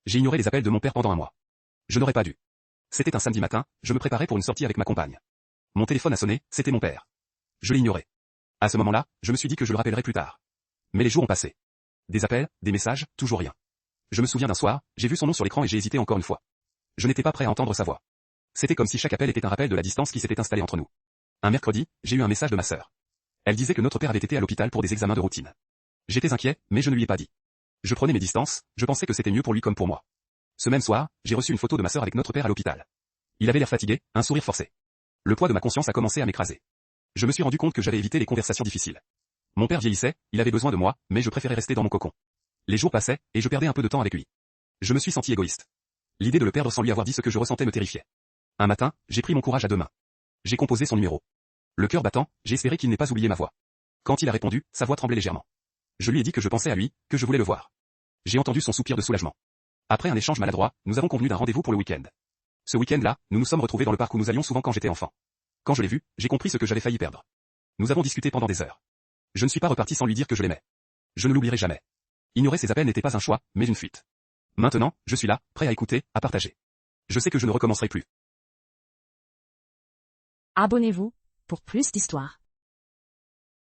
J'ai ignoré les appels de mon père pendant un mois. Je n'aurais pas dû. C'était un samedi matin, je me préparais pour une sortie avec ma compagne. Mon téléphone a sonné, c'était mon père. Je l'ai ignoré. À ce moment-là, je me suis dit que je le rappellerai plus tard. Mais les jours ont passé. Des appels, des messages, toujours rien. Je me souviens d'un soir, j'ai vu son nom sur l'écran et j'ai hésité encore une fois. Je n'étais pas prêt à entendre sa voix. C'était comme si chaque appel était un rappel de la distance qui s'était installée entre nous. Un mercredi, j'ai eu un message de ma sœur. Elle disait que notre père avait été à l'hôpital pour des examens de routine. J'étais inquiet, mais je ne lui ai pas dit. Je prenais mes distances, je pensais que c'était mieux pour lui comme pour moi. Ce même soir, j'ai reçu une photo de ma sœur avec notre père à l'hôpital. Il avait l'air fatigué, un sourire forcé. Le poids de ma conscience a commencé à m'écraser. Je me suis rendu compte que j'avais évité les conversations difficiles. Mon père vieillissait, il avait besoin de moi, mais je préférais rester dans mon cocon. Les jours passaient, et je perdais un peu de temps avec lui. Je me suis senti égoïste. L'idée de le perdre sans lui avoir dit ce que je ressentais me terrifiait. Un matin, j'ai pris mon courage à deux mains. J'ai composé son numéro. Le cœur battant, j'ai espéré qu'il n'ait pas oublié ma voix. Quand il a répondu, sa voix tremblait légèrement. Je lui ai dit que je pensais à lui, que je voulais le voir. J'ai entendu son soupir de soulagement. Après un échange maladroit, nous avons convenu d'un rendez-vous pour le week-end. Ce week-end-là, nous nous sommes retrouvés dans le parc où nous allions souvent quand j'étais enfant. Quand je l'ai vu, j'ai compris ce que j'avais failli perdre. Nous avons discuté pendant des heures. Je ne suis pas reparti sans lui dire que je l'aimais. Je ne l'oublierai jamais. Ignorer ses appels n'était pas un choix, mais une fuite. Maintenant, je suis là, prêt à écouter, à partager. Je sais que je ne recommencerai plus. Abonnez-vous pour plus d'histoires.